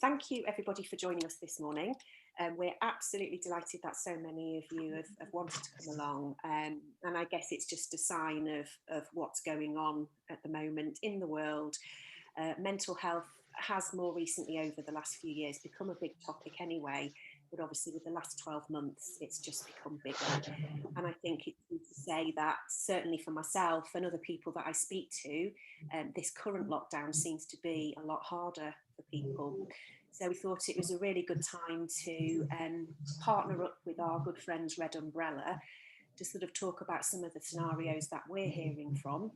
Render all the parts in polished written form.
Thank you everybody for joining us this morning. We're absolutely delighted that so many of you have wanted to come along, and I guess it's just a sign of what's going on at the moment in the world. Mental health has more recently, over the last few years, become a big topic anyway, but obviously with the last 12 months it's just become bigger. And I think it's good to say that certainly for myself and other people that I speak to, this current lockdown seems to be a lot harder for people. So we thought it was a really good time to partner up with our good friends Red Umbrella to sort of talk about some of the scenarios that we're hearing from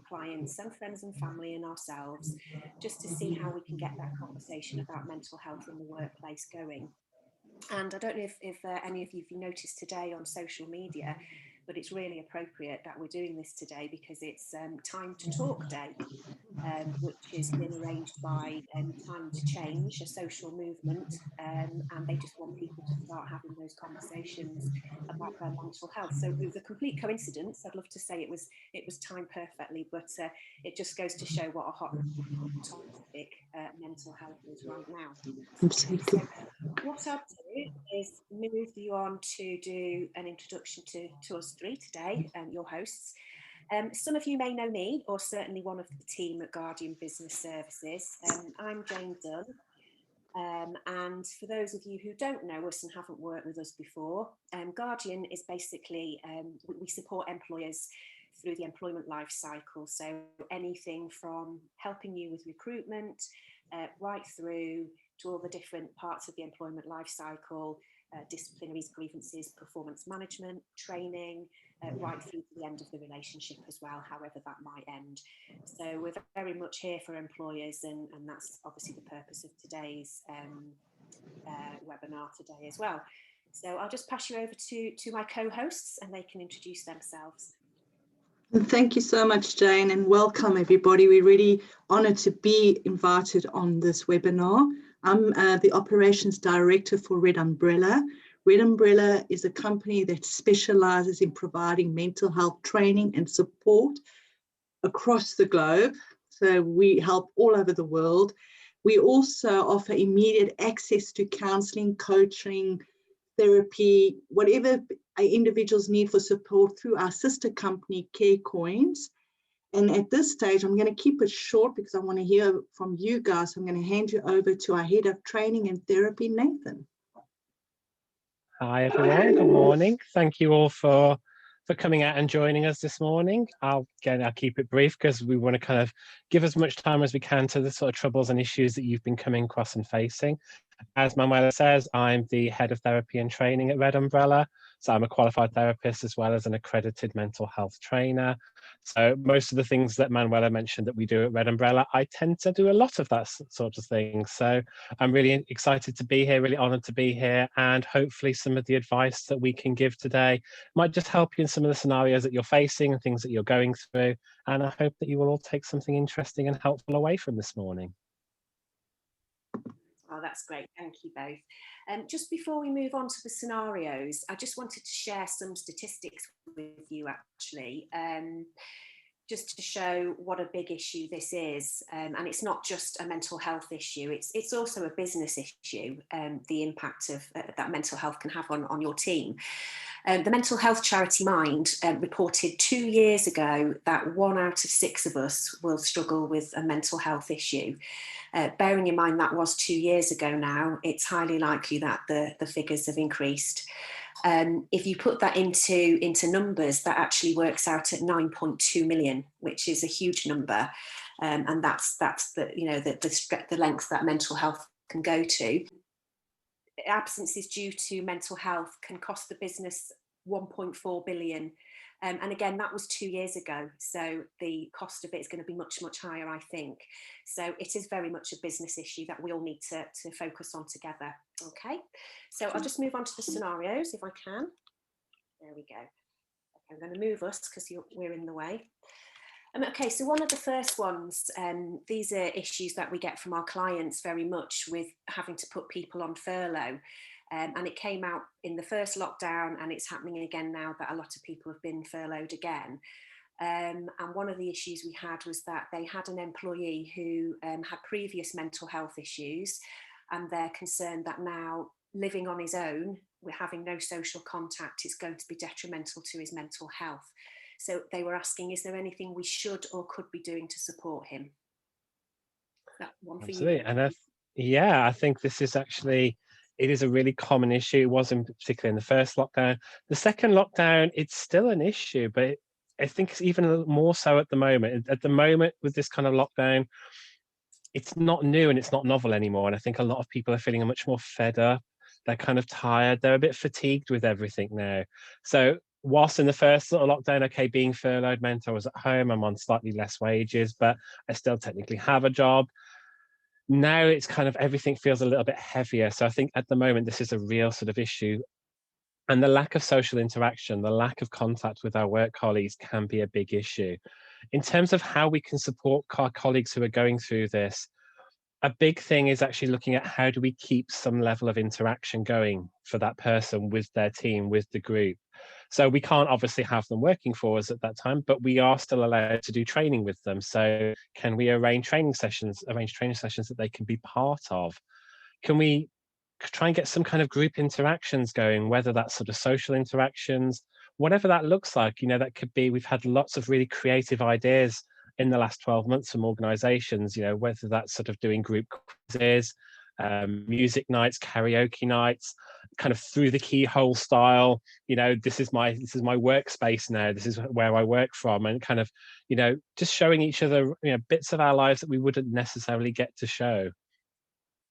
clients and friends and family and ourselves, just to see how we can get that conversation about mental health in the workplace going. And I don't know if any of you have noticed today on social media, but it's really appropriate that we're doing this today because it's Time to Talk Day, which has been arranged by Time to Change, a social movement, and they just want people to start having those conversations about their mental health. So it was a complete coincidence. I'd love to say it was timed perfectly, but it just goes to show what a hot topic mental health is right now. Absolutely. So what I'll do is move you on to do an introduction to us three today, your hosts. Some of you may know me, or certainly one of the team at Guardian Business Services. I'm Jayne Dunn, and for those of you who don't know us and haven't worked with us before, Guardian is basically, we support employers through the employment life cycle. So anything from helping you with recruitment, right through to all the different parts of the employment life cycle, disciplinaries, grievances, performance management, training, right through to the end of the relationship as well, however that might end. So we're very much here for employers, and that's obviously the purpose of today's webinar today as well. So I'll just pass you over to my co-hosts and they can introduce themselves. And thank you so much, Jayne, and welcome everybody. We're really honoured to be invited on this webinar. I'm the Operations Director for Red Umbrella. Red Umbrella is a company that specialises in providing mental health training and support across the globe. So we help all over the world. We also offer immediate access to counselling, coaching, therapy, whatever individuals need for support through our sister company, CareCoins. And at this stage, I'm going to keep it short because I want to hear from you guys. I'm going to hand you over to our Head of Training and Therapy, Nathan. Hi, everyone. Good morning. Thank you all for coming out and joining us this morning. I'll keep it brief because we want to kind of give as much time as we can to the sort of troubles and issues that you've been coming across and facing. As Manuela says, I'm the Head of Therapy and Training at Red Umbrella. So I'm a qualified therapist as well as an accredited mental health trainer. So most of the things that Manuela mentioned that we do at Red Umbrella, I tend to do a lot of that sort of thing. So I'm really excited to be here, really honoured to be here, and hopefully some of the advice that we can give today might just help you in some of the scenarios that you're facing and things that you're going through. And I hope that you will all take something interesting and helpful away from this morning. Oh, that's great. Thank you both. Just before we move on to the scenarios, I just wanted to share some statistics with you, actually, just to show what a big issue this is. And it's not just a mental health issue, it's also a business issue, the impact of that mental health can have on your team. The mental health charity Mind reported 2 years ago that 1 out of 6 of us will struggle with a mental health issue. Bearing in mind that was 2 years ago now, it's highly likely that the figures have increased. If you put that into numbers, that actually works out at 9.2 million, which is a huge number, and that's the length that mental health can go to. Absences due to mental health can cost the business 1.4 billion. And again, that was 2 years ago. So the cost of it is going to be much, much higher, I think. So it is very much a business issue that we all need to focus on together. Okay, so I'll just move on to the scenarios if I can. There we go. Okay, I'm going to move us because we're in the way. Okay, so one of the first ones, these are issues that we get from our clients very much with having to put people on furlough. And it came out in the first lockdown, and it's happening again now that a lot of people have been furloughed again. And one of the issues we had was that they had an employee who had previous mental health issues, and they're concerned that now living on his own, we're having no social contact, it's going to be detrimental to his mental health. So they were asking, is there anything we should or could be doing to support him? That one for Absolutely. you. And yeah, I think this is actually, it is a really common issue. It was particularly in the first lockdown. The second lockdown, it's still an issue, but I think it's even a little more so at the moment. At the moment, with this kind of lockdown, it's not new and it's not novel anymore. And I think a lot of people are feeling much more fed up. They're kind of tired. They're a bit fatigued with everything now. So whilst in the first sort of lockdown, okay, being furloughed meant I was at home, I'm on slightly less wages, but I still technically have a job. Now it's kind of everything feels a little bit heavier. So I think at the moment, this is a real sort of issue. And the lack of social interaction, the lack of contact with our work colleagues can be a big issue. In terms of how we can support our colleagues who are going through this, a big thing is actually looking at how do we keep some level of interaction going for that person with their team, with the group. So we can't obviously have them working for us at that time, but we are still allowed to do training with them. So can we arrange training sessions that they can be part of? Can we try and get some kind of group interactions going, whether that's sort of social interactions, whatever that looks like? You know, that could be, we've had lots of really creative ideas in the last 12 months from organizations, you know, whether that's sort of doing group quizzes, music nights, karaoke nights, kind of through the keyhole style, you know, this is my workspace now, this is where I work from, and kind of, you know, just showing each other, you know, bits of our lives that we wouldn't necessarily get to show.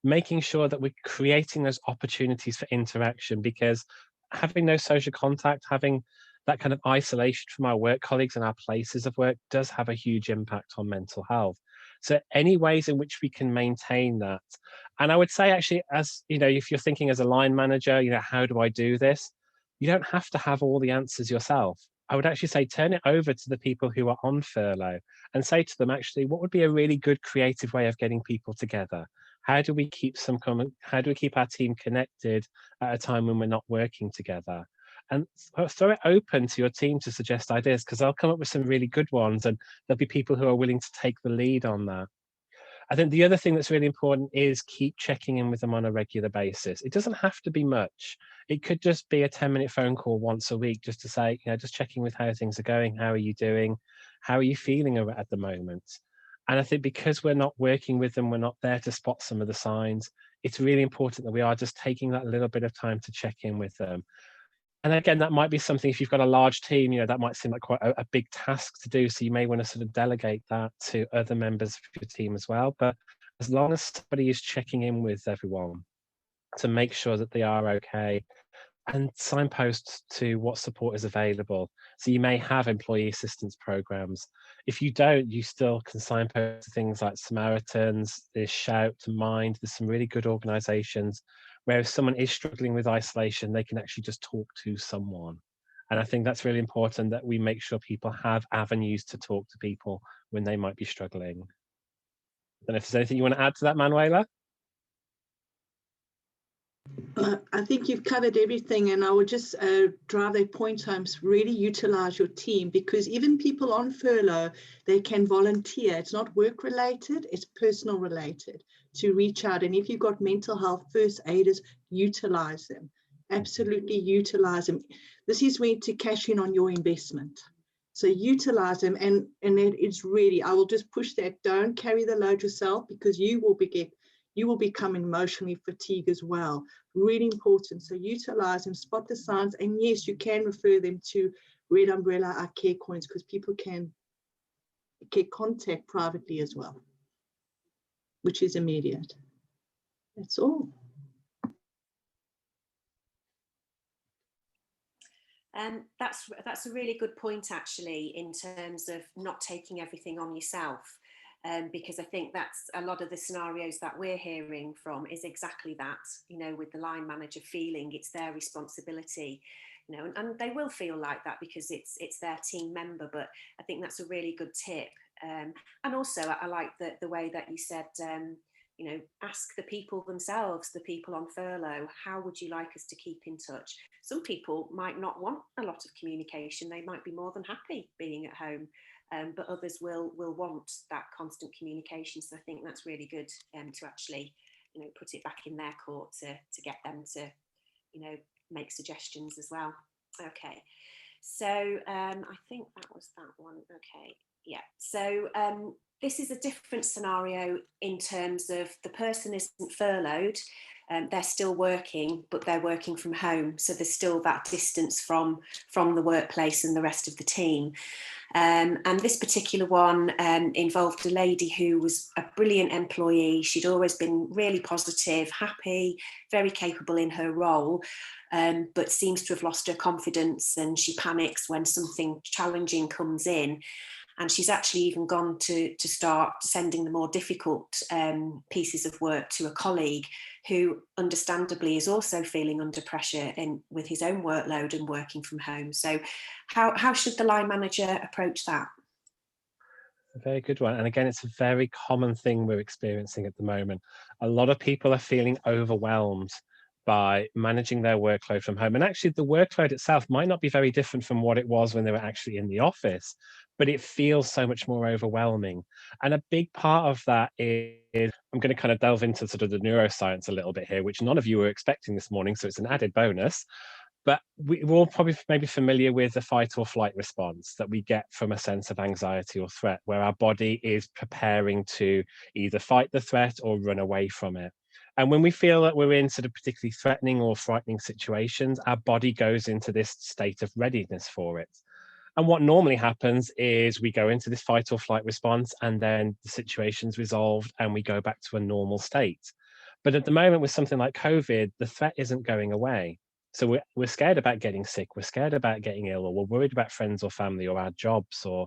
Making sure that we're creating those opportunities for interaction, because having no social contact, having that kind of isolation from our work colleagues and our places of work does have a huge impact on mental health. So any ways in which we can maintain that. And I would say actually, as you know, if you're thinking as a line manager, you know, how do I do this? You don't have to have all the answers yourself. I would actually say turn it over to the people who are on furlough and say to them, actually, what would be a really good creative way of getting people together? How do we keep how do we keep our team connected at a time when we're not working together? And throw it open to your team to suggest ideas, because they'll come up with some really good ones, and there'll be people who are willing to take the lead on that. I think the other thing that's really important is keep checking in with them on a regular basis. It doesn't have to be much. It could just be a 10-minute phone call once a week, just to say, you know, just checking with how things are going. How are you doing? How are you feeling at the moment? And I think because we're not working with them, we're not there to spot some of the signs, it's really important that we are just taking that little bit of time to check in with them. And again, that might be something, if you've got a large team, you know, that might seem like quite a big task to do. So you may want to sort of delegate that to other members of your team as well. But as long as somebody is checking in with everyone to make sure that they are okay, and signposts to what support is available. So you may have employee assistance programs. If you don't, you still can signpost to things like Samaritans, there's Shout to Mind. There's some really good organizations where if someone is struggling with isolation, they can actually just talk to someone. And I think that's really important, that we make sure people have avenues to talk to people when they might be struggling. I don't know if there's anything you want to add to that, Manuela? I think you've covered everything, and I would just drive that point home. Really utilize your team, because even people on furlough, they can volunteer. It's not work related, it's personal related, to reach out. And if you've got mental health first aiders, utilize them. Absolutely utilize them. This is where to cash in on your investment. So utilize them, and it's really, I will just push that. Don't carry the load yourself, because you will become emotionally fatigued as well. Really important. So utilize them, spot the signs, and yes, you can refer them to Red Umbrella, our care coins, because people can get contact privately as well, which is immediate. That's all. That's a really good point, actually, in terms of not taking everything on yourself. Because I think that's a lot of the scenarios that we're hearing from is exactly that, you know, with the line manager feeling it's their responsibility, you know, and they will feel like that because it's their team member. But I think that's a really good tip. And also I like the way that you said, you know, ask the people themselves, the people on furlough, how would you like us to keep in touch? Some people might not want a lot of communication. They might be more than happy being at home. But others will want that constant communication. So I think that's really good to actually you know, put it back in their court to get them to, you know, make suggestions as well. Okay, so I think that was that one. Okay, yeah. So this is a different scenario in terms of the person isn't furloughed, they're still working, but they're working from home. So there's still that distance from the workplace and the rest of the team. And this particular one involved a lady who was a brilliant employee. She'd always been really positive, happy, very capable in her role, but seems to have lost her confidence, and she panics when something challenging comes in. And she's actually even gone to start sending the more difficult pieces of work to a colleague who understandably is also feeling under pressure with his own workload and working from home. So how should the line manager approach that? A very good one. And again, it's a very common thing we're experiencing at the moment. A lot of people are feeling overwhelmed by managing their workload from home. And actually, the workload itself might not be very different from what it was when they were actually in the office, but it feels so much more overwhelming. And a big part of that is, I'm going to kind of delve into sort of the neuroscience a little bit here, which none of you were expecting this morning, so it's an added bonus. But we're all probably maybe familiar with the fight or flight response that we get from a sense of anxiety or threat, where our body is preparing to either fight the threat or run away from it. And when we feel that we're in sort of particularly threatening or frightening situations, our body goes into this state of readiness for it. And what normally happens is we go into this fight or flight response, and then the situation's resolved and we go back to a normal state. But at the moment, with something like COVID, the threat isn't going away. So we're scared about getting sick, we're scared about getting ill, or we're worried about friends or family or our jobs or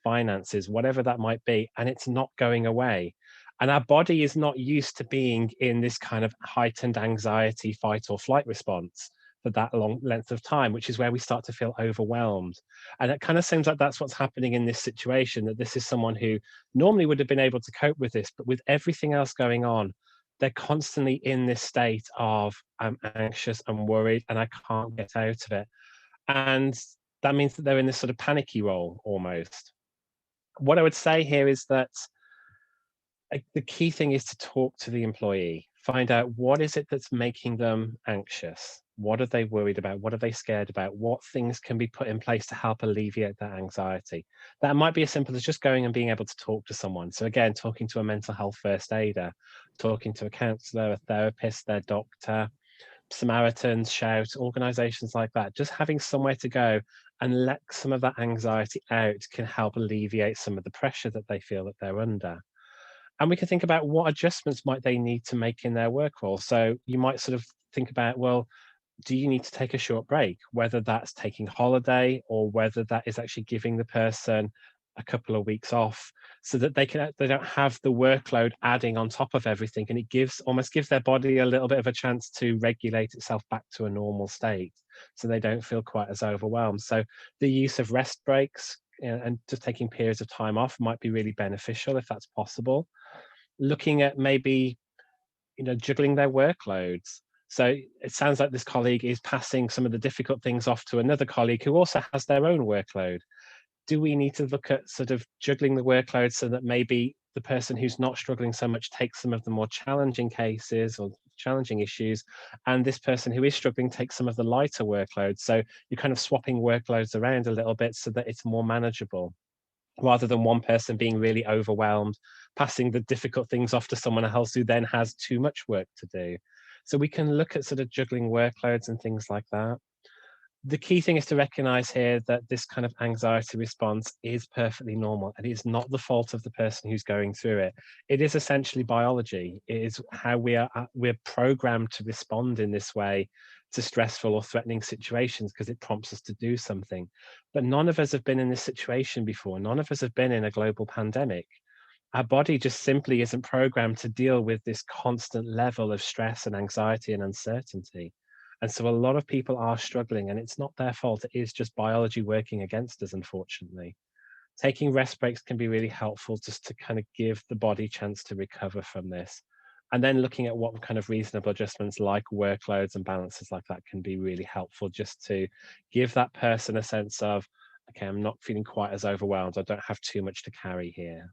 finances, whatever that might be, and it's not going away. And our body is not used to being in this kind of heightened anxiety, fight or flight response for that long length of time, which is where we start to feel overwhelmed. And it kind of seems like that's what's happening in this situation, that this is someone who normally would have been able to cope with this, but with everything else going on, they're constantly in this state of I'm anxious, I'm worried, and I can't get out of it. And that means that they're in this sort of panicky role almost. What I would say here is that the key thing is to talk to the employee, find out what is it that's making them anxious, what are they worried about, what are they scared about, what things can be put in place to help alleviate that anxiety. That might be as simple as just going and being able to talk to someone. So again, talking to a mental health first aider, talking to a counsellor, a therapist, their doctor, Samaritans, Shout, organisations like that. Just having somewhere to go and let some of that anxiety out can help alleviate some of the pressure that they feel that they're under. And we can think about what adjustments might they need to make in their work role. So you might sort of think about, well, do you need to take a short break, whether that's taking holiday or whether that is actually giving the person a couple of weeks off so that they don't have the workload adding on top of everything, and it almost gives their body a little bit of a chance to regulate itself back to a normal state so they don't feel quite as overwhelmed. So the use of rest breaks, and just taking periods of time off might be really beneficial if that's possible. Looking at maybe, juggling their workloads. So it sounds like this colleague is passing some of the difficult things off to another colleague who also has their own workload. Do we need to look at sort of juggling the workload so that maybe the person who's not struggling so much takes some of the more challenging cases or challenging issues, and this person who is struggling takes some of the lighter workload? So you're kind of swapping workloads around a little bit so that it's more manageable, rather than one person being really overwhelmed, passing the difficult things off to someone else who then has too much work to do. So we can look at sort of juggling workloads and things like that. The key thing is to recognize here that this kind of anxiety response is perfectly normal, and it's not the fault of the person who's going through it. It is essentially biology. It is how we're programmed to respond in this way to stressful or threatening situations because it prompts us to do something. But none of us have been in this situation before. None of us have been in a global pandemic. Our body just simply isn't programmed to deal with this constant level of stress and anxiety and uncertainty. And so a lot of people are struggling, and it's not their fault. It is just biology working against us, unfortunately. Taking rest breaks can be really helpful just to kind of give the body a chance to recover from this. And then looking at what kind of reasonable adjustments like workloads and balances like that can be really helpful, just to give that person a sense of, okay, I'm not feeling quite as overwhelmed. I don't have too much to carry here.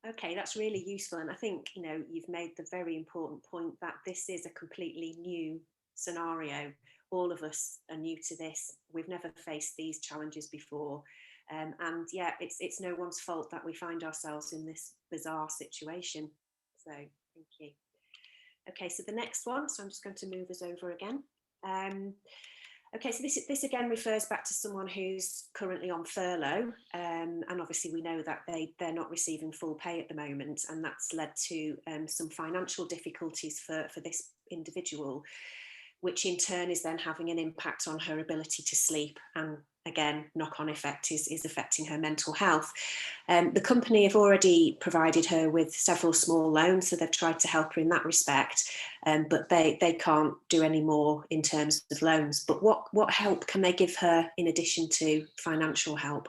Okay, that's really useful. And I think, you know, you've made the very important point that this is a completely new scenario. All of us are new to this. We've never faced these challenges before. And yeah, it's no one's fault that we find ourselves in this bizarre situation. So thank you. Okay, so the next one, so I'm just going to move us over again. Okay, so this again refers back to someone who's currently on furlough, and obviously we know that they're not receiving full pay at the moment, and that's led to some financial difficulties for this individual, which in turn is then having an impact on her ability to sleep, and again, knock-on effect is affecting her mental health. The company have already provided her with several small loans, so they've tried to help her in that respect, but they can't do any more in terms of loans. But what help can they give her in addition to financial help?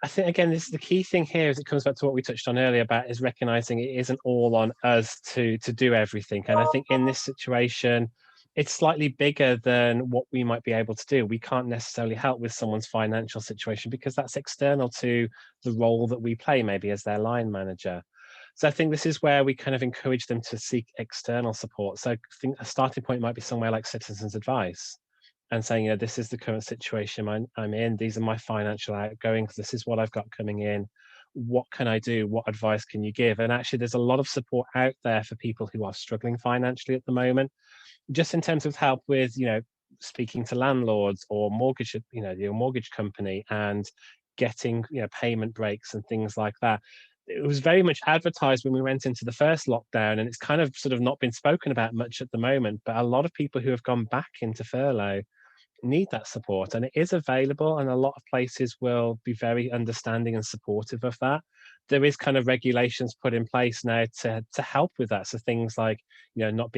I think, again, this is the key thing here, is it comes back to what we touched on earlier about is recognizing it isn't all on us to do everything. And I think in this situation, it's slightly bigger than what we might be able to do. We can't necessarily help with someone's financial situation because that's external to the role that we play, maybe as their line manager. So I think this is where we kind of encourage them to seek external support. So I think a starting point might be somewhere like Citizens Advice, and saying, you know, this is the current situation I'm in. These are my financial outgoings. This is what I've got coming in. What can I do? What advice can you give? And actually, there's a lot of support out there for people who are struggling financially at the moment, just in terms of help with, you know, speaking to landlords or mortgage, you know, your mortgage company, and getting, you know, payment breaks and things like that. It was very much advertised when we went into the first lockdown, and it's kind of sort of not been spoken about much at the moment, but a lot of people who have gone back into furlough need that support, and it is available, and a lot of places will be very understanding and supportive of that. There is kind of regulations put in place now to help with that, so things like, you know,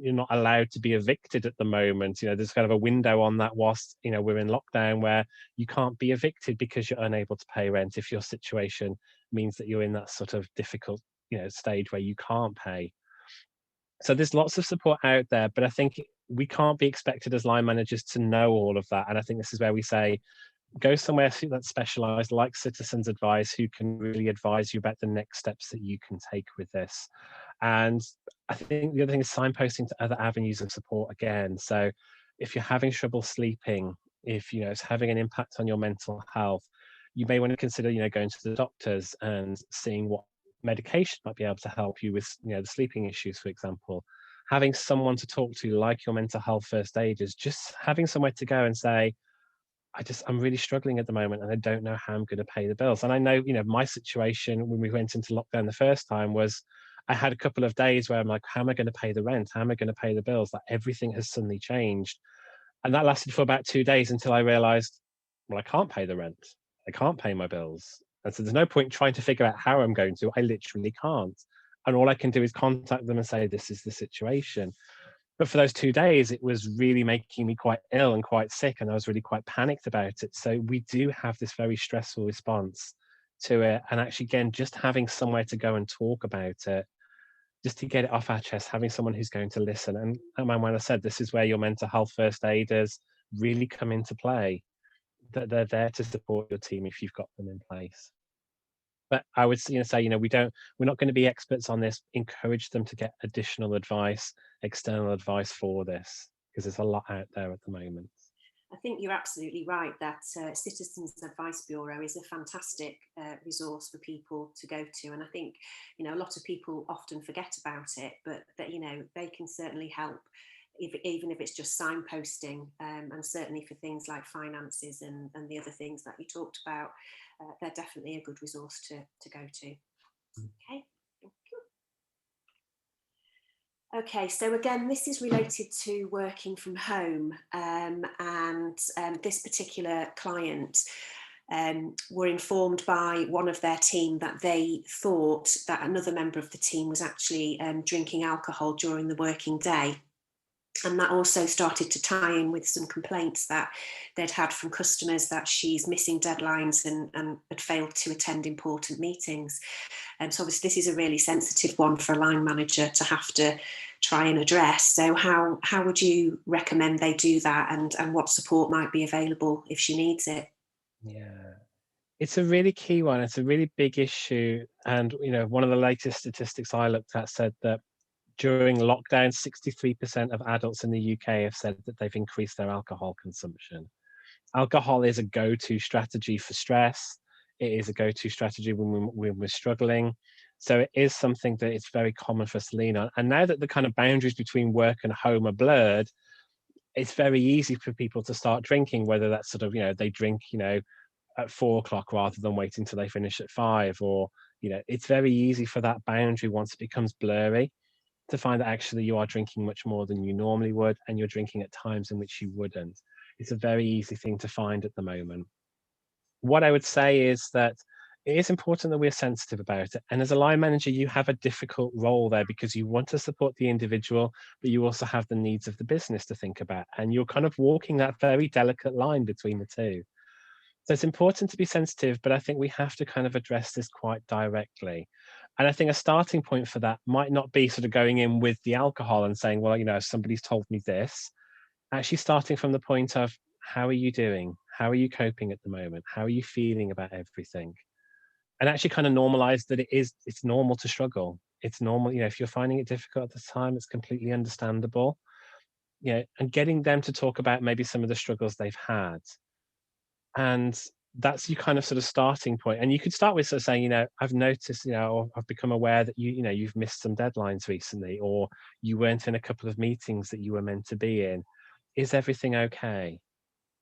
you're not allowed to be evicted at the moment. You know, there's kind of a window on that whilst, you know, we're in lockdown, where you can't be evicted because you're unable to pay rent if your situation means that you're in that sort of difficult, you know, stage where you can't pay. So there's lots of support out there, but I think we can't be expected as line managers to know all of that. And I think this is where we say, go somewhere that's specialized, like Citizens Advice, who can really advise you about the next steps that you can take with this. And I think the other thing is signposting to other avenues of support again. So if you're having trouble sleeping, if, you know, it's having an impact on your mental health, you may want to consider, you know, going to the doctors and seeing what medication might be able to help you with, you know, the sleeping issues, for example. Having someone to talk to, like your mental health first aiders, just having somewhere to go and say, I'm really struggling at the moment, and I don't know how I'm going to pay the bills. And I know, you know, my situation when we went into lockdown the first time was, I had a couple of days where I'm like, how am I going to pay the rent? How am I going to pay the bills? Like, everything has suddenly changed. And that lasted for about 2 days until I realized, well, I can't pay the rent. I can't pay my bills. And so there's no point trying to figure out how I'm going to. I literally can't. And all I can do is contact them and say, this is the situation. But for those 2 days, it was really making me quite ill and quite sick, and I was really quite panicked about it. So we do have this very stressful response to it. And actually, again, just having somewhere to go and talk about it, just to get it off our chest, having someone who's going to listen. And when I said, this is where your mental health first aiders really come into play, that they're there to support your team if you've got them in place. But I would, you know, say, you know, we're not going to be experts on this. Encourage them to get additional advice, external advice for this, because there's a lot out there at the moment. I think you're absolutely right that Citizens Advice Bureau is a fantastic resource for people to go to, and I think, you know, a lot of people often forget about it, but that, you know, they can certainly help, even if it's just signposting, and certainly for things like finances and the other things that you talked about, they're definitely a good resource to go to. Okay. Okay, so again, this is related to working from home, and this particular client were informed by one of their team that they thought that another member of the team was actually drinking alcohol during the working day. And that also started to tie in with some complaints that they'd had from customers that she's missing deadlines and had failed to attend important meetings. So obviously this is a really sensitive one for a line manager to have to try and address. So how would you recommend they do that, and what support might be available if she needs it? Yeah. It's a really key one. It's a really big issue. And, one of the latest statistics I looked at said that during lockdown, 63% of adults in the UK have said that they've increased their alcohol consumption. Alcohol is a go-to strategy for stress. It is a go-to strategy when we're struggling. So it is something that it's very common for us to lean on. And now that the kind of boundaries between work and home are blurred, it's very easy for people to start drinking, whether that's sort of, they drink, at 4 o'clock rather than waiting till they finish at 5, or, it's very easy for that boundary, once it becomes blurry, to find that actually you are drinking much more than you normally would, and you're drinking at times in which you wouldn't. It's a very easy thing to find at the moment. What I would say is that it is important that we're sensitive about it. And as a line manager, you have a difficult role there, because you want to support the individual, but you also have the needs of the business to think about. And you're kind of walking that very delicate line between the two. So it's important to be sensitive, but I think we have to kind of address this quite directly. And I think a starting point for that might not be sort of going in with the alcohol and saying, well, somebody's told me this. Actually starting from the point of, how are you doing? How are you coping at the moment? How are you feeling about everything? And actually kind of normalize that it's normal to struggle. It's normal, if you're finding it difficult at the time, it's completely understandable. And getting them to talk about maybe some of the struggles they've had. And that's your kind of sort of starting point. And you could start with sort of saying, I've noticed, or I've become aware that you've missed some deadlines recently, or you weren't in a couple of meetings that you were meant to be in. Is everything okay?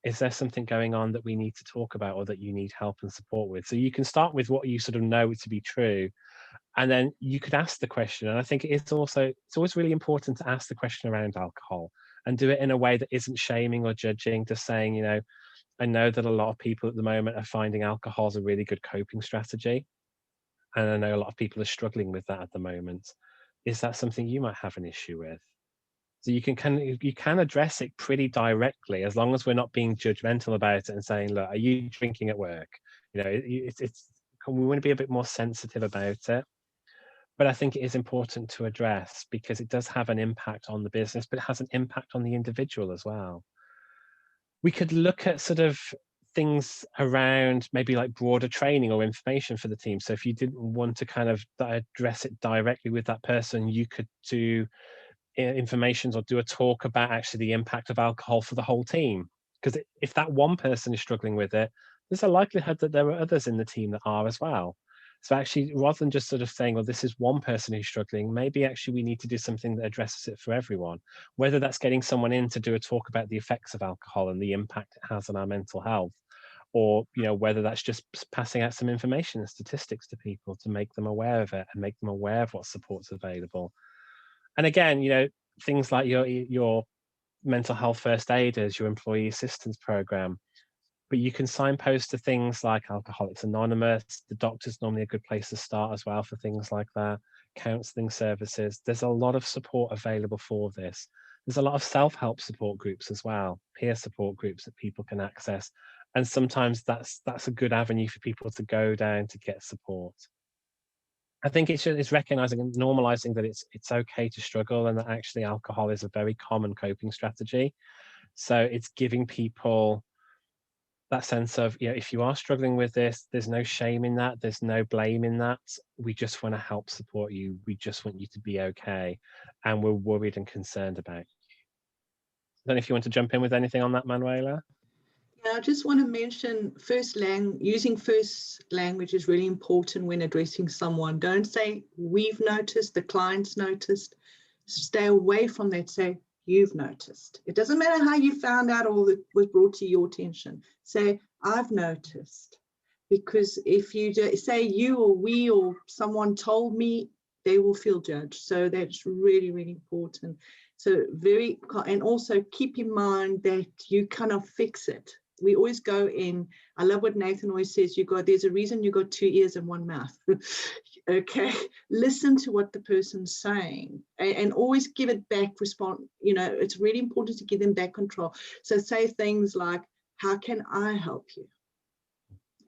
Is there something going on that we need to talk about, or that you need help and support with? So you can start with what you sort of know to be true, and then you could ask the question. And I think it's always really important to ask the question around alcohol, and do it in a way that isn't shaming or judging, just saying, I know that a lot of people at the moment are finding alcohol is a really good coping strategy. And I know a lot of people are struggling with that at the moment. Is that something you might have an issue with? So you can address it pretty directly, as long as we're not being judgmental about it and saying, look, are you drinking at work? We want to be a bit more sensitive about it. But I think it is important to address, because it does have an impact on the business, but it has an impact on the individual as well. We could look at sort of things around maybe like broader training or information for the team. So if you didn't want to kind of address it directly with that person, you could do information or do a talk about actually the impact of alcohol for the whole team. Because if that one person is struggling with it, there's a likelihood that there are others in the team that are as well. So actually, rather than just sort of saying, well, this is one person who's struggling, maybe actually we need to do something that addresses it for everyone, whether that's getting someone in to do a talk about the effects of alcohol and the impact it has on our mental health, or whether that's just passing out some information and statistics to people to make them aware of it and make them aware of what support's available. And again, things like your mental health first aiders, your employee assistance program, but you can signpost to things like Alcoholics Anonymous. The doctor's normally a good place to start as well for things like that. Counselling services. There's a lot of support available for this. There's a lot of self-help support groups as well, peer support groups that people can access. And sometimes that's a good avenue for people to go down to get support. I think it's recognizing and normalizing that it's okay to struggle, and that actually alcohol is a very common coping strategy. So it's giving people that sense of, if you are struggling with this, there's no shame in that, there's no blame in that. We just want to help support you. We just want you to be okay, and we're worried and concerned about you. I don't know if you want to jump in with anything on that, Manuela. Yeah, I just want to mention using first language is really important when addressing someone. Don't say, we've noticed, the client's noticed. Stay away from that. Say, you've noticed. It doesn't matter how you found out or that was brought to your attention. Say, I've noticed. Because if you say you or we or someone told me, they will feel judged. So that's really, really important. So and also keep in mind that you cannot fix it. We always go in, I love what Nathan always says, there's a reason you got 2 ears and one mouth. Okay, listen to what the person's saying and always give it back, it's really important to give them back control. So say things like, how can I help you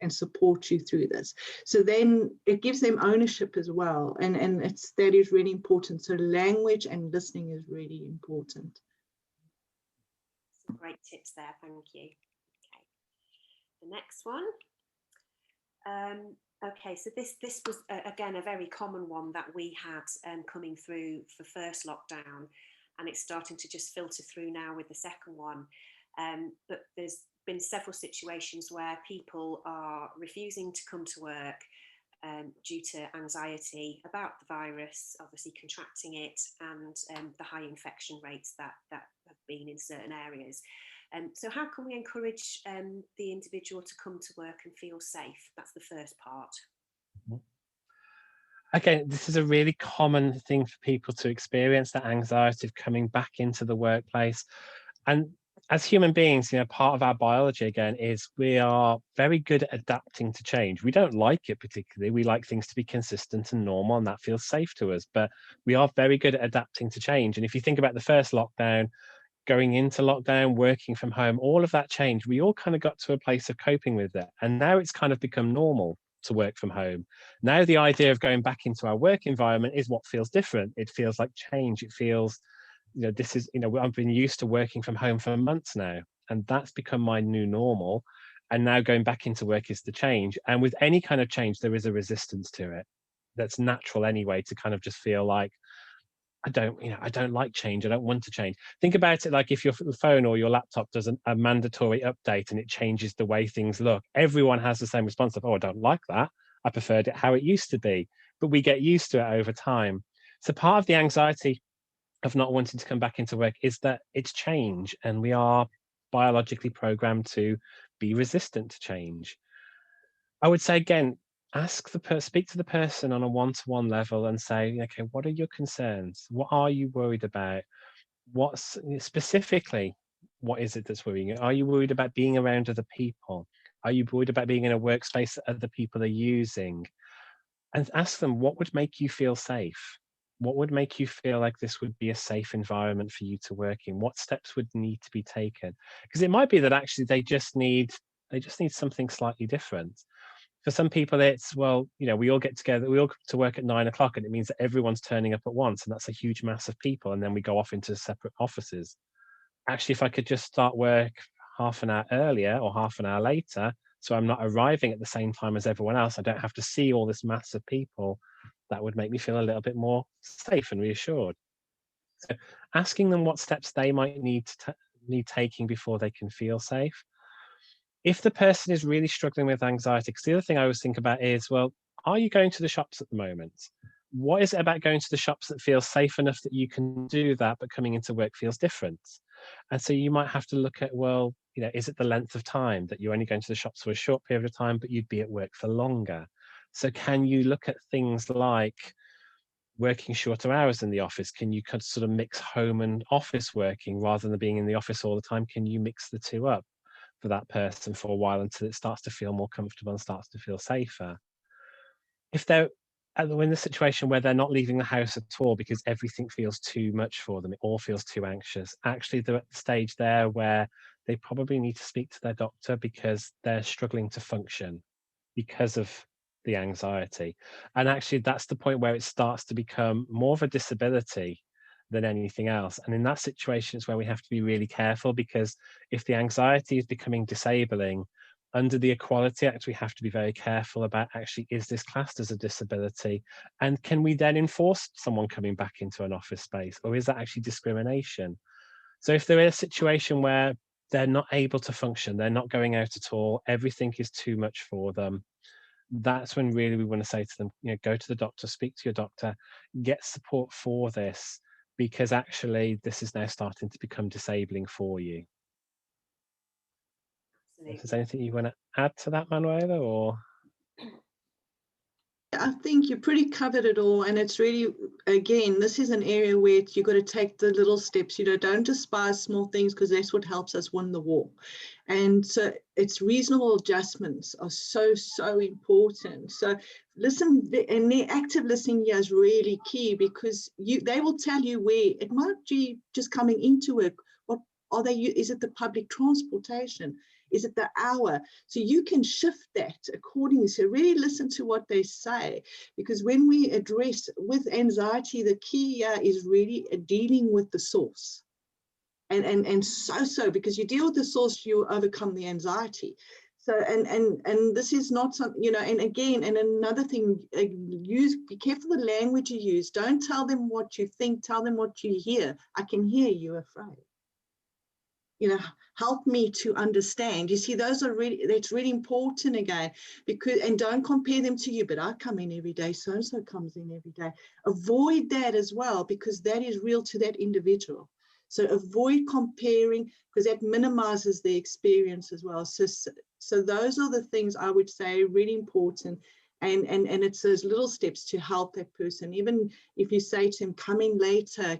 and support you through this? So then it gives them ownership as well. And that is really important. So language and listening is really important. Some great tips there, thank you. The next one, Okay, so this was again a very common one that we had coming through for first lockdown, and it's starting to just filter through now with the second one. But there's been several situations where people are refusing to come to work due to anxiety about the virus, obviously contracting it, and the high infection rates that have been in certain areas. So how can we encourage the individual to come to work and feel safe? That's the first part. Again, this is a really common thing for people to experience, that anxiety of coming back into the workplace. And as human beings, part of our biology, again, is we are very good at adapting to change. We don't like it particularly. We like things to be consistent and normal, and that feels safe to us. But we are very good at adapting to change. And if you think about the first lockdown, going into lockdown, working from home, all of that change, we all kind of got to a place of coping with it. And now it's kind of become normal to work from home. Now the idea of going back into our work environment is what feels different. It feels like change. It feels, this is, I've been used to working from home for months now, and that's become my new normal. And now going back into work is the change. And with any kind of change, there is a resistance to it. That's natural anyway, to kind of just feel like, I don't like change. I don't want to change. Think about it like if your phone or your laptop does a mandatory update and it changes the way things look. Everyone has the same response of, oh, I don't like that. I preferred it how it used to be. But we get used to it over time. So part of the anxiety of not wanting to come back into work is that it's change, and we are biologically programmed to be resistant to change. I would say, again, speak to the person on a one-to-one level and say, okay, what are your concerns? What are you worried about? What's specifically, what is it that's worrying you? Are you worried about being around other people? Are you worried about being in a workspace that other people are using? And ask them, what would make you feel safe? What would make you feel like this would be a safe environment for you to work in? What steps would need to be taken? Because it might be that actually they just need something slightly different. For some people, it's, well, we all get together, we all come to work at 9 o'clock, and it means that everyone's turning up at once, and that's a huge mass of people, and then we go off into separate offices. Actually, if I could just start work half an hour earlier or half an hour later, so I'm not arriving at the same time as everyone else, I don't have to see all this mass of people, that would make me feel a little bit more safe and reassured. So asking them what steps they might need taking before they can feel safe. If the person is really struggling with anxiety, because the other thing I always think about is, well, are you going to the shops at the moment? What is it about going to the shops that feels safe enough that you can do that, but coming into work feels different? And so you might have to look at, well, is it the length of time that you're only going to the shops for a short period of time, but you'd be at work for longer? So can you look at things like working shorter hours in the office? Can you sort of mix home and office working rather than being in the office all the time? Can you mix the two up for that person for a while until it starts to feel more comfortable and starts to feel safer? If they're in the situation where they're not leaving the house at all because everything feels too much for them, it all feels too anxious, actually they're at the stage there where they probably need to speak to their doctor because they're struggling to function because of the anxiety. And actually that's the point where it starts to become more of a disability than anything else. And in that situation, it's where we have to be really careful, because if the anxiety is becoming disabling, under the Equality Act, we have to be very careful about, actually, is this classed as a disability? And can we then enforce someone coming back into an office space? Or is that actually discrimination? So if they're in a situation where they're not able to function, they're not going out at all, everything is too much for them, that's when really we want to say to them, go to the doctor, speak to your doctor, get support for this, because actually this is now starting to become disabling for you. Absolutely. Is there anything you want to add to that, Manuela, or? I think you pretty covered it all, and it's really, again, this is an area where you've got to take the little steps. Don't despise small things, because that's what helps us win the war. And so it's reasonable adjustments are so important. So listen, and the active listening here is really key, because they will tell you where it might be just coming into it. What are they? Is it the public transportation? Is it the hour? So you can shift that accordingly. So really listen to what they say, because when we address with anxiety, the key here is really dealing with the source. And so because you deal with the source, you overcome the anxiety. So, and this is not something, you know, and again, and another thing, be careful the language you use. Don't tell them what you think, tell them what you hear. I can hear you afraid. You know, help me to understand. You see, those are really, that's really important again, because, and don't compare them to you, but I come in every day, so-and-so comes in every day. Avoid that as well, because that is real to that individual. So avoid comparing, because that minimizes the experience as well. So those are the things I would say really important. And it's those little steps to help that person. Even if you say to him, come in later,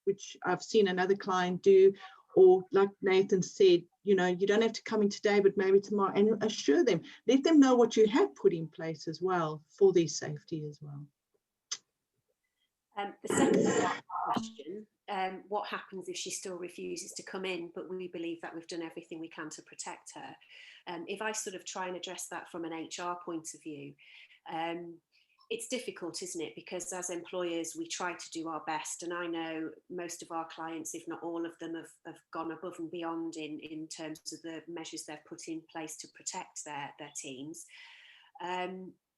which I've seen another client do, or like Nathan said, you know, you don't have to come in today, but maybe tomorrow, and assure them, let them know what you have put in place as well for their safety as well. The second question, what happens if she still refuses to come in, but we believe that we've done everything we can to protect her? If I sort of try and address that from an HR point of view, it's difficult, isn't it? Because as employers, we try to do our best. And I know most of our clients, if not all of them, have gone above and beyond in terms of the measures they've put in place to protect their teams.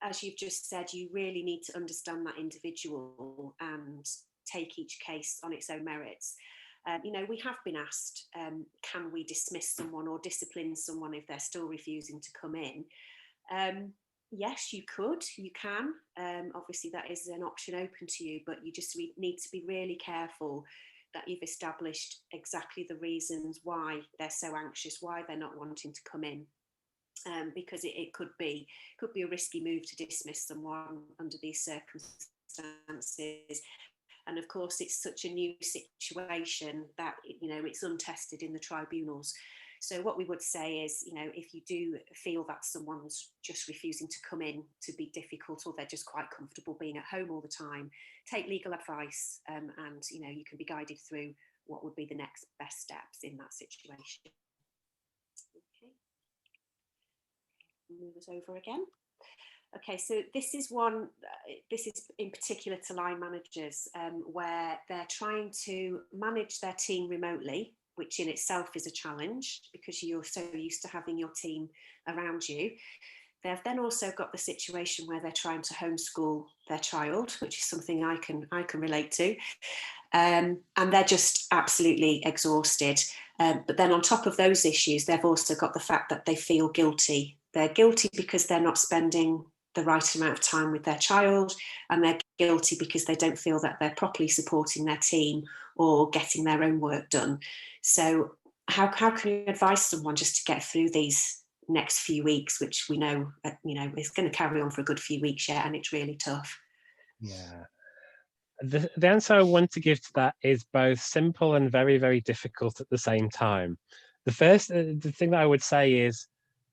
As you've just said, you really need to understand that individual and take each case on its own merits. You know, we have been asked, can we dismiss someone or discipline someone if they're still refusing to come in? Yes, you can. Obviously, that is an option open to you, but you just need to be really careful that you've established exactly the reasons why they're so anxious, why they're not wanting to come in. Because it could be a risky move to dismiss someone under these circumstances. And of course, it's such a new situation that, you know, it's untested in the tribunals. So what we would say is, you know, if you do feel that someone's just refusing to come in to be difficult, or they're just quite comfortable being at home all the time, take legal advice, and, you know, you can be guided through what would be the next best steps in that situation. Okay. Move us over again. Okay, so this is in particular to line managers, where they're trying to manage their team remotely, which in itself is a challenge because you're so used to having your team around you. They've then also got the situation where they're trying to homeschool their child, which is something I can relate to, and they're just absolutely exhausted. But then on top of those issues, they've also got the fact that they feel guilty. They're guilty because they're not spending the right amount of time with their child, and they're guilty because they don't feel that they're properly supporting their team or getting their own work done. So how can you advise someone just to get through these next few weeks, which we know, you know, is going to carry on for a good few weeks yet, and it's really tough? Yeah. The answer I want to give to that is both simple and very, very difficult at the same time. The thing that I would say is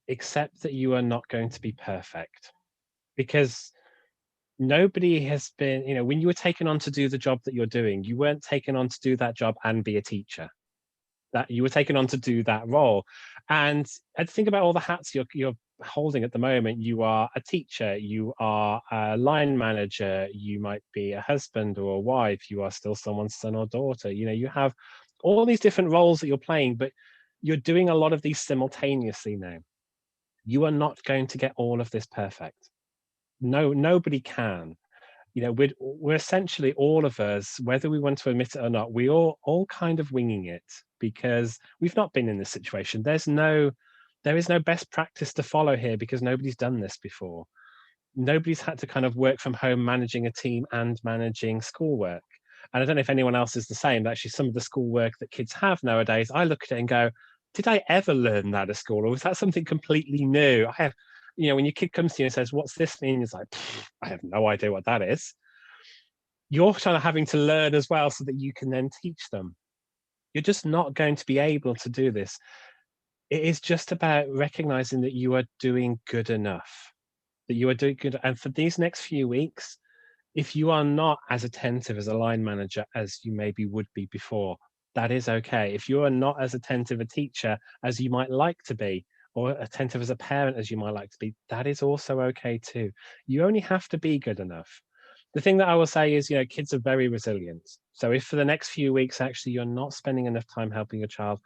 accept that you are not going to be perfect, because nobody has been, you know, when you were taken on to do the job that you're doing, you weren't taken on to do that job and be a teacher. That you were taken on to do that role. And think about all the hats you're holding at the moment. You are a teacher, you are a line manager, you might be a husband or a wife, you are still someone's son or daughter. You know, you have all these different roles that you're playing, but you're doing a lot of these simultaneously now. You are not going to get all of this perfect. No, nobody can. You know, we're essentially, all of us, whether we want to admit it or not, we all kind of winging it, because we've not been in this situation. There is no best practice to follow here, because nobody's done this before. Nobody's had to kind of work from home managing a team and managing schoolwork. And I don't know if anyone else is the same, but actually some of the schoolwork that kids have nowadays, I look at it and go, did I ever learn that at school? Or was that something completely new? I have, you know, when your kid comes to you and says, what's this mean? It's like, I have no idea what that is. You're kind of having to learn as well so that you can then teach them. You're just not going to be able to do this. It is just about recognizing that you are doing good enough, that you are doing good. And for these next few weeks, if you are not as attentive as a line manager as you maybe would be before, that is okay. If you are not as attentive a teacher as you might like to be, or attentive as a parent as you might like to be, that is also okay too. You only have to be good enough. The thing that I will say is, you know, kids are very resilient. So if for the next few weeks, actually, you're not spending enough time helping your child,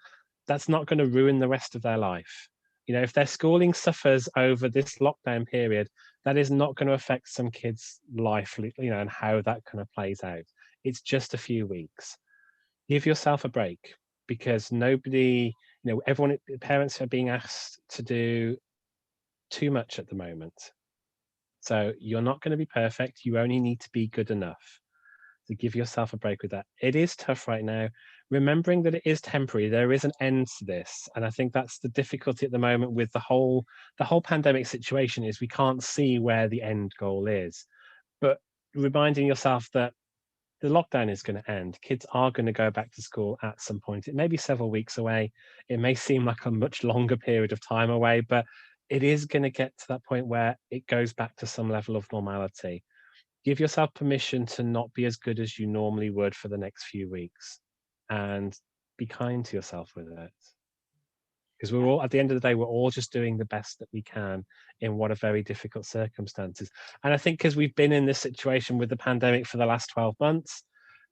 that's not going to ruin the rest of their life. You know, if their schooling suffers over this lockdown period, that is not going to affect some kids' life, you know, and how that kind of plays out. It's just a few weeks. Give yourself a break, because nobody, you know, everyone, parents are being asked to do too much at the moment. So you're not going to be perfect. You only need to be good enough. So give yourself a break with that. It is tough right now, remembering that it is temporary. There is an end to this, and I think that's the difficulty at the moment with the whole pandemic situation, is we can't see where the end goal is. But reminding yourself that the lockdown is going to end. Kids are going to go back to school at some point. It may be several weeks away. It may seem like a much longer period of time away, but it is going to get to that point where it goes back to some level of normality. Give yourself permission to not be as good as you normally would for the next few weeks, and be kind to yourself with it. Because we're all, at the end of the day, we're all just doing the best that we can in what are very difficult circumstances. And I think because we've been in this situation with the pandemic for the last 12 months,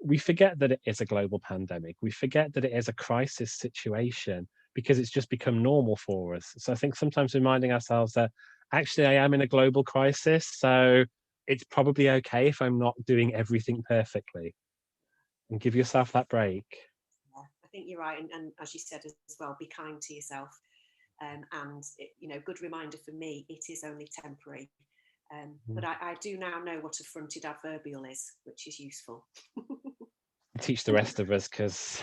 we forget that it is a global pandemic. We forget that it is a crisis situation, because it's just become normal for us. So I think sometimes reminding ourselves that actually I am in a global crisis, so it's probably okay if I'm not doing everything perfectly, and give yourself that break. I think you're right, and as you said as well, be kind to yourself, and you know, good reminder for me, it is only temporary. But I do now know what a fronted adverbial is, which is useful. Teach the rest of us, because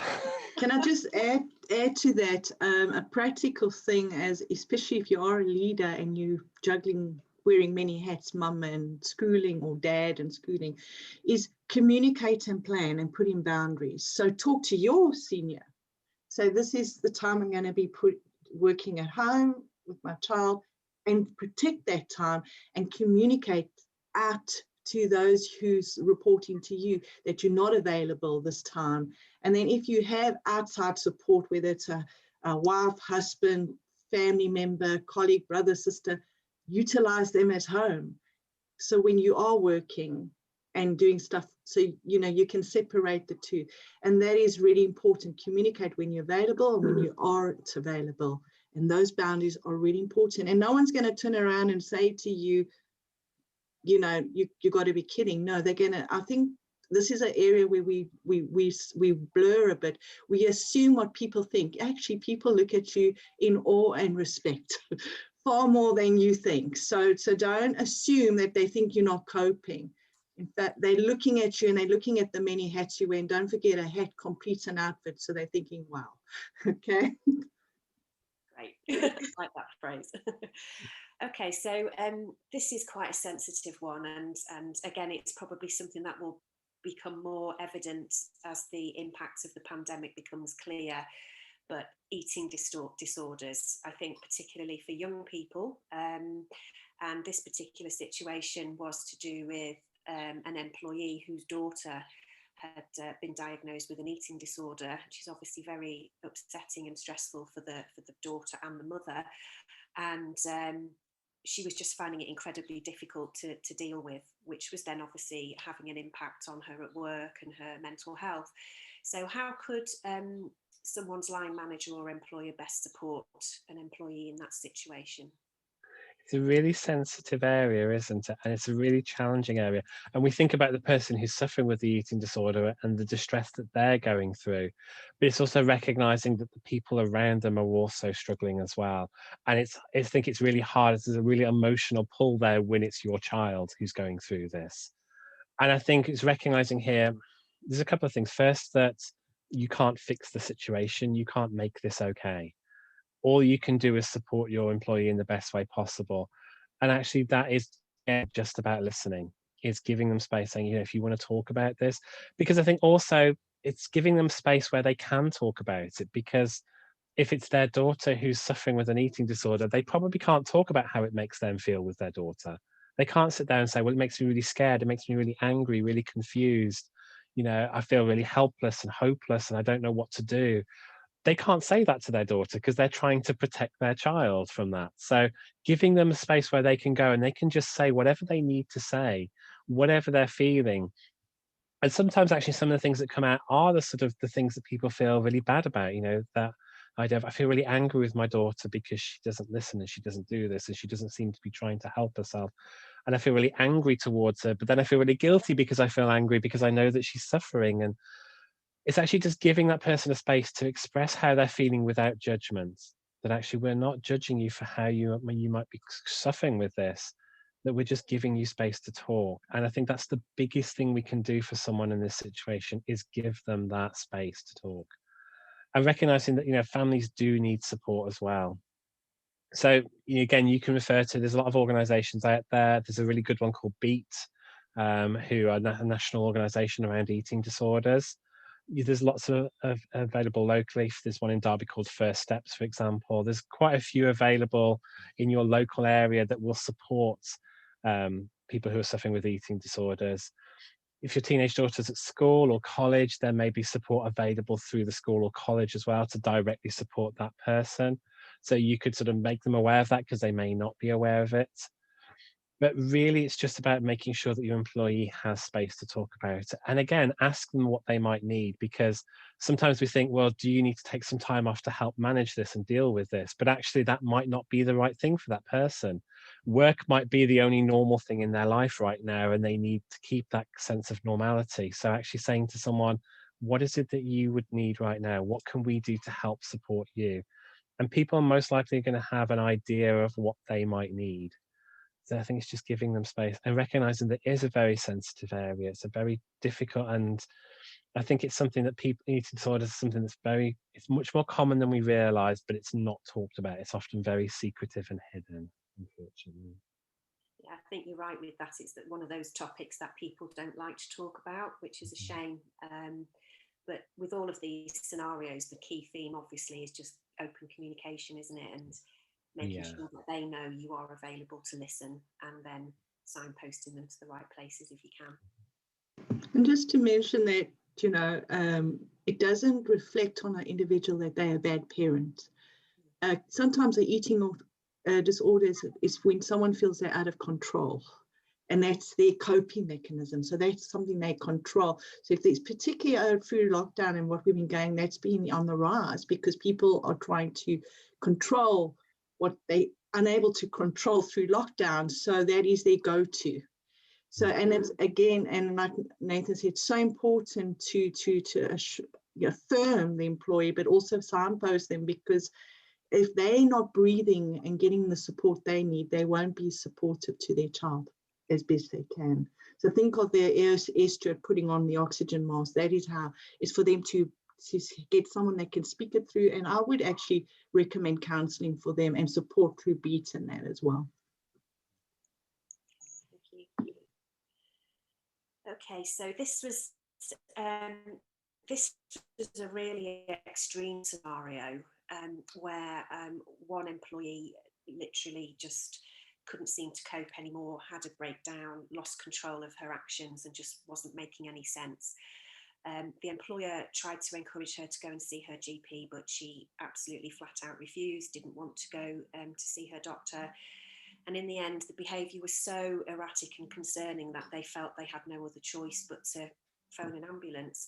Can I just add to that, a practical thing, as especially if you are a leader and you're juggling, wearing many hats, mum and schooling, or dad and schooling, is communicate and plan and put in boundaries. So talk to your senior. So this is the time I'm going to be working at home with my child, and protect that time and communicate out to those who's reporting to you that you're not available this time. And then if you have outside support, whether it's a wife, husband, family member, colleague, brother, sister, utilize them at home. So when you are working and doing stuff, so you know, you can separate the two. And that is really important. Communicate when you're available and when you aren't available. And those boundaries are really important. And no one's going to turn around and say to you, you know, you got to be kidding. No, they're going to, I think this is an area where we blur a bit. We assume what people think. Actually, people look at you in awe and respect far more than you think. So don't assume that they think you're not coping. In fact, they're looking at you and they're looking at the many hats you wear. And don't forget, a hat completes an outfit. So they're thinking, wow. Okay. Great. I like that phrase. Okay, so this is quite a sensitive one, and again, it's probably something that will become more evident as the impact of the pandemic becomes clear. But eating disorders, I think, particularly for young people, and this particular situation was to do with an employee whose daughter had been diagnosed with an eating disorder, which is obviously very upsetting and stressful for the daughter and the mother. And she was just finding it incredibly difficult to deal with, which was then obviously having an impact on her at work and her mental health. So how could someone's line manager or employer best support an employee in that situation? it's a really sensitive area, isn't it? And it's a really challenging area. And we think about the person who's suffering with the eating disorder and the distress that they're going through. But it's also recognizing that the people around them are also struggling as well. And I think it's really hard. There's a really emotional pull there when it's your child who's going through this. And I think it's recognizing here, there's a couple of things. First, that you can't fix the situation. You can't make this okay. All you can do is support your employee in the best way possible. And actually that is just about listening. It's giving them space, saying, you know, if you want to talk about this, because I think also it's giving them space where they can talk about it, because if it's their daughter who's suffering with an eating disorder, they probably can't talk about how it makes them feel with their daughter. They can't sit down and say, well, it makes me really scared. It makes me really angry, really confused. You know, I feel really helpless and hopeless and I don't know what to do. They can't say that to their daughter because they're trying to protect their child from that. So giving them a space where they can go and they can just say whatever they need to say, whatever they're feeling. And sometimes actually some of the things that come out are the sort of the things that people feel really bad about, you know, that I feel really angry with my daughter because she doesn't listen and she doesn't do this and she doesn't seem to be trying to help herself. And I feel really angry towards her, but then I feel really guilty because I feel angry because I know that she's suffering. And it's actually just giving that person a space to express how they're feeling without judgment. That actually we're not judging you for how you might be suffering with this, that we're just giving you space to talk. And I think that's the biggest thing we can do for someone in this situation, is give them that space to talk. And recognizing that, you know, families do need support as well. So again, you can refer to, there's a lot of organizations out there. There's a really good one called BEAT, who are a national organization around eating disorders. There's lots of available locally. There's one in Derby called First Steps, for example. There's quite a few available in your local area that will support people who are suffering with eating disorders. If your teenage daughter's at school or college, there may be support available through the school or college as well to directly support that person. So you could sort of make them aware of that, because they may not be aware of it. But really, it's just about making sure that your employee has space to talk about it. And again, ask them what they might need, because sometimes we think, well, do you need to take some time off to help manage this and deal with this? But actually, that might not be the right thing for that person. Work might be the only normal thing in their life right now, and they need to keep that sense of normality. So actually saying to someone, what is it that you would need right now? What can we do to help support you? And people are most likely going to have an idea of what they might need. So I think it's just giving them space and recognizing that it is a very sensitive area. It's a very difficult, and I think it's something that people, eating disorders is something that's it's much more common than we realize, but it's not talked about. It's often very secretive and hidden, unfortunately. Yeah, I think you're right with that. It's that one of those topics that people don't like to talk about, which is a shame. But with all of these scenarios, the key theme obviously is just open communication, isn't it? And making sure that they know you are available to listen, and then signposting them to the right places if you can. And just to mention that, you know, it doesn't reflect on an individual that they're a bad parent. Sometimes the eating disorders is when someone feels they're out of control, and that's their coping mechanism. So that's something they control. So if there's particularly through lockdown and what we've been going, that's been on the rise, because people are trying to control what they unable to control through lockdown. So that is their go-to. So, and it's again, and like Nathan said, so important to affirm the employee, but also signpost them, because if they're not breathing and getting the support they need, they won't be supportive to their child as best they can. So think of their air steward putting on the oxygen mask. That is how it's for them to get someone that can speak it through. And I would actually recommend counselling for them and support through BEAT in that as well. Thank you. Okay, so this was a really extreme scenario where one employee literally just couldn't seem to cope anymore, had a breakdown, lost control of her actions, and just wasn't making any sense. The employer tried to encourage her to go and see her GP, but she absolutely flat out refused, didn't want to go to see her doctor. And in the end, the behaviour was so erratic and concerning that they felt they had no other choice but to phone an ambulance.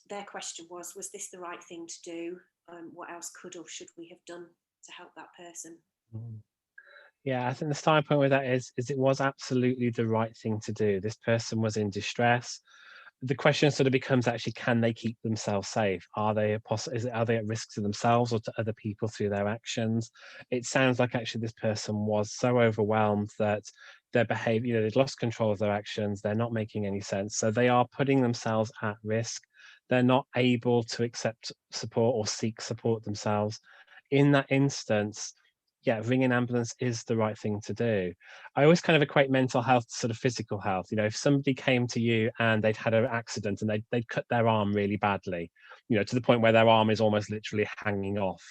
Their question was this the right thing to do? What else could or should we have done to help that person? Yeah, I think the starting point with that is it was absolutely the right thing to do. This person was in distress. The question sort of becomes, actually, can they keep themselves safe? Are they at risk to themselves or to other people through their actions? It sounds like actually this person was so overwhelmed that their behavior, they've lost control of their actions. They're not making any sense. So they are putting themselves at risk. They're not able to accept support or seek support themselves. In that instance, yeah, ring an ambulance is the right thing to do. I always kind of equate mental health to sort of physical health. You know, if somebody came to you and they'd had an accident and they'd cut their arm really badly, you know, to the point where their arm is almost literally hanging off,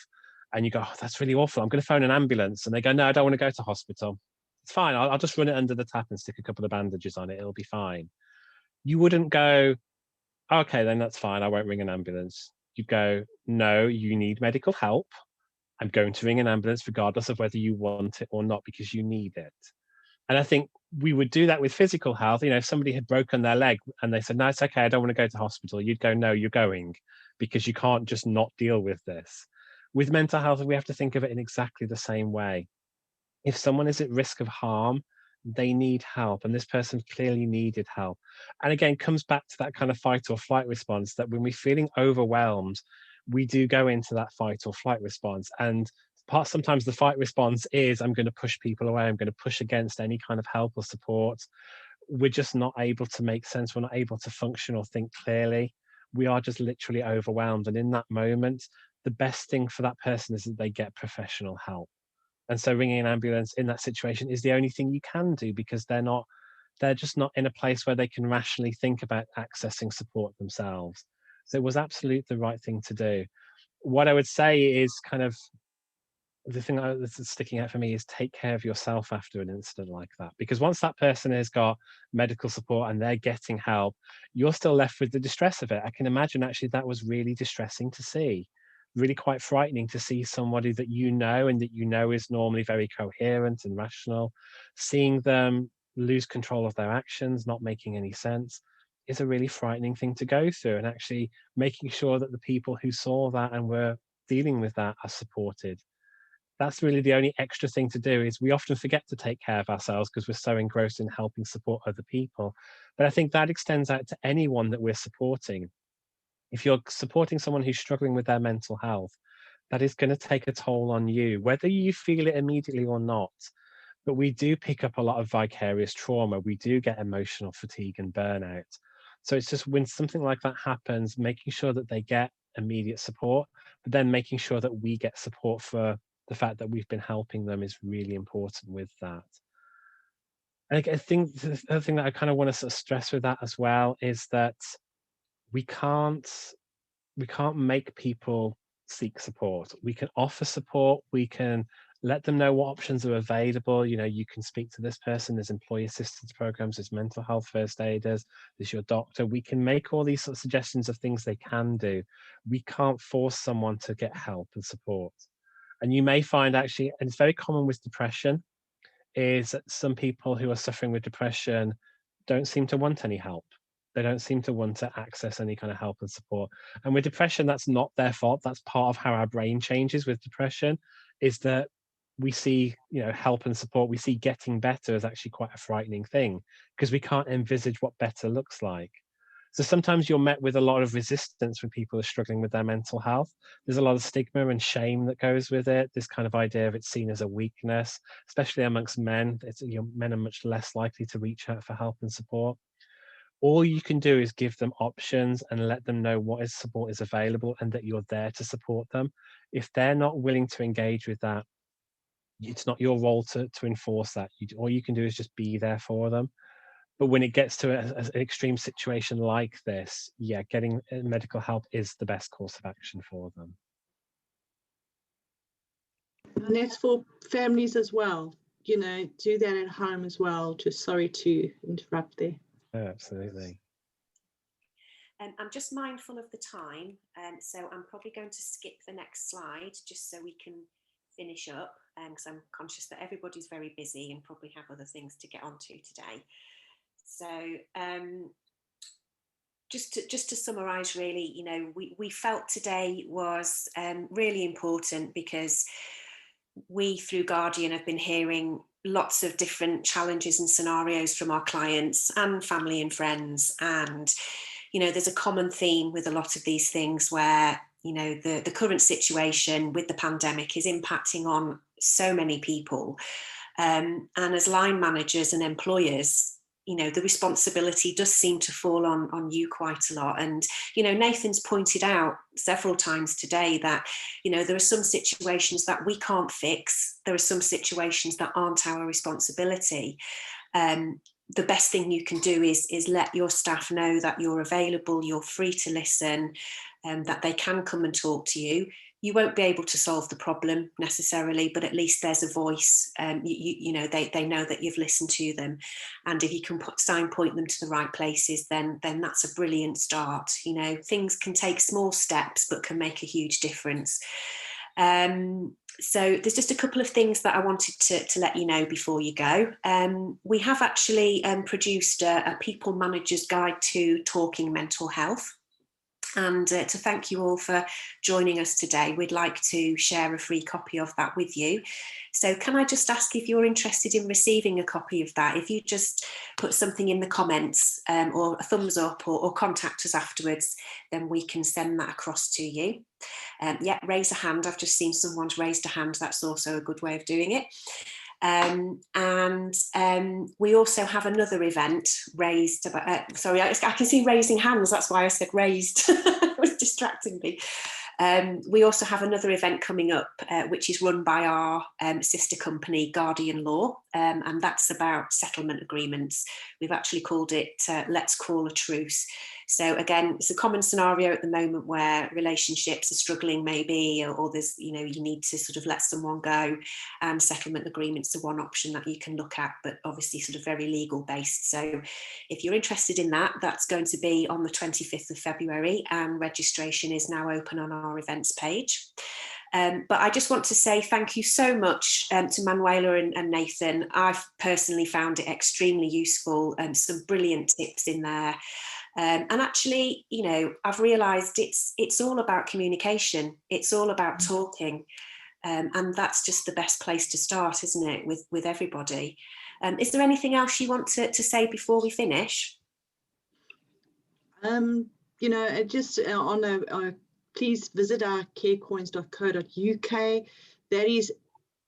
and you go, oh, that's really awful, I'm going to phone an ambulance. And they go, no, I don't want to go to hospital. It's fine. I'll just run it under the tap and stick a couple of bandages on it. It'll be fine. You wouldn't go, okay, then that's fine, I won't ring an ambulance. You go, no, you need medical help. I'm going to ring an ambulance regardless of whether you want it or not, because you need it. And I think we would do that with physical health. You know, if somebody had broken their leg and they said, no, it's okay, I don't want to go to hospital, you'd go, no, you're going. because you can't just not deal with this. With mental health, we have to think of it in exactly the same way. If someone is at risk of harm, they need help, and this person clearly needed help. And again, comes back to that kind of fight or flight response, that when we're feeling overwhelmed, we do go into that fight or flight response. And sometimes the fight response is, I'm going to push people away, I'm going to push against any kind of help or support. We're just not able to make sense, we're not able to function or think clearly. We are just literally overwhelmed, and in that moment, the best thing for that person is that they get professional help. And so ringing an ambulance in that situation is the only thing you can do, because they're just not in a place where they can rationally think about accessing support themselves. So it was absolutely the right thing to do. What I would say is kind of the thing that's sticking out for me is take care of yourself after an incident like that. Because once that person has got medical support and they're getting help, you're still left with the distress of it. I can imagine actually that was really distressing to see. Really quite frightening to see somebody that you know and that you know is normally very coherent and rational, seeing them lose control of their actions, not making any sense, is a really frightening thing to go through. And actually making sure that the people who saw that and were dealing with that are supported. That's really the only extra thing to do. Is we often forget to take care of ourselves because we're so engrossed in helping support other people. But I think that extends out to anyone that we're supporting. If you're supporting someone who's struggling with their mental health, that is going to take a toll on you, whether you feel it immediately or not. But we do pick up a lot of vicarious trauma. We do get emotional fatigue and burnout. So it's just when something like that happens, making sure that they get immediate support, but then making sure that we get support for the fact that we've been helping them is really important with that. And I think the other thing that I kind of want to sort of stress with that as well is that we can't make people seek support. We can offer support, we can let them know what options are available. You know, you can speak to this person, there's employee assistance programs, there's mental health first aiders, there's your doctor. We can make all these sort of suggestions of things they can do. We can't force someone to get help and support. And you may find actually, and it's very common with depression, is that some people who are suffering with depression don't seem to want any help. They don't seem to want to access any kind of help and support. And with depression, that's not their fault. That's part of how our brain changes with depression, is that we see, you know, help and support, we see getting better as actually quite a frightening thing, because we can't envisage what better looks like. So sometimes you're met with a lot of resistance when people are struggling with their mental health. There's a lot of stigma and shame that goes with it. This kind of idea of it's seen as a weakness, especially amongst men. Men are much less likely to reach out for help and support. All you can do is give them options and let them know what support is available and that you're there to support them. If they're not willing to engage with that, it's not your role to enforce that. All you can do is just be there for them. But when it gets to an extreme situation like this, yeah, getting medical help is the best course of action for them. And that's for families as well. You know, do that at home as well. Just sorry to interrupt there. Oh, absolutely. I'm just mindful of the time, so I'm probably going to skip the next slide just so we can finish up, because I'm conscious that everybody's very busy and probably have other things to get onto today. So just to summarise, really, you know, we felt today was really important because we, through Guardian, have been hearing lots of different challenges and scenarios from our clients and family and friends. And, you know, there's a common theme with a lot of these things where, you know, the current situation with the pandemic is impacting on so many people. And as line managers and employers, you know, the responsibility does seem to fall on you quite a lot. And, you know, Nathan's pointed out several times today that, you know, there are some situations that we can't fix. There are some situations that aren't our responsibility. The best thing you can do is let your staff know that you're available, you're free to listen, that they can come and talk to you. You won't be able to solve the problem necessarily, but at least there's a voice. You know, they know that you've listened to them. And if you can signpoint them to the right places, then that's a brilliant start. You know, things can take small steps, but can make a huge difference. So there's just a couple of things that I wanted to let you know before you go. We have actually produced a People Manager's Guide to Talking Mental Health. And to thank you all for joining us today. We'd like to share a free copy of that with you. So can I just ask if you're interested in receiving a copy of that? If you just put something in the comments or a thumbs up or contact us afterwards, then we can send that across to you. Yeah, raise a hand. I've just seen someone's raised a hand. That's also a good way of doing it. We also have another event raised about, sorry, I can see raising hands, that's why I said raised. It was distracting me. We also have another event coming up, which is run by our sister company, Guardian Law, and that's about settlement agreements. We've actually called it Let's Call a Truce. So again, it's a common scenario at the moment where relationships are struggling maybe, or there's, you need to sort of let someone go, and settlement agreements are one option that you can look at, but obviously sort of very legal based. So if you're interested in that, that's going to be on the 25th of February, and registration is now open on our events page. But I just want to say thank you so much to Manuela and Nathan. I've personally found it extremely useful, some brilliant tips in there. And actually, I've realised it's all about communication. It's all about talking. And that's just the best place to start, isn't it, with everybody. Is there anything else you want to say before we finish? Just on please visit our carecoins.co.uk. That is,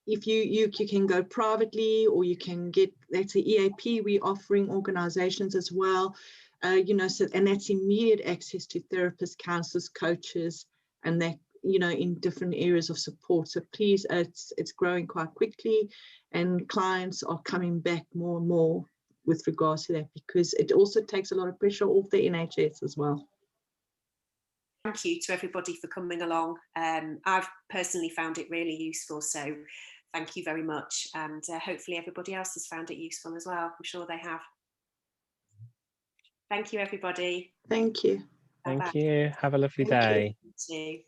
if you can go privately, or you can get, that's the EAP we're offering organizations as well. And that's immediate access to therapists, counselors, coaches, and that, in different areas of support. So please, it's growing quite quickly, and clients are coming back more and more with regards to that, because it also takes a lot of pressure off the NHS as well. Thank you to everybody for coming along. I've personally found it really useful, so thank you very much, and hopefully everybody else has found it useful as well. I'm sure they have. Thank you, everybody. Thank you. Thank you. Have a lovely day. You too.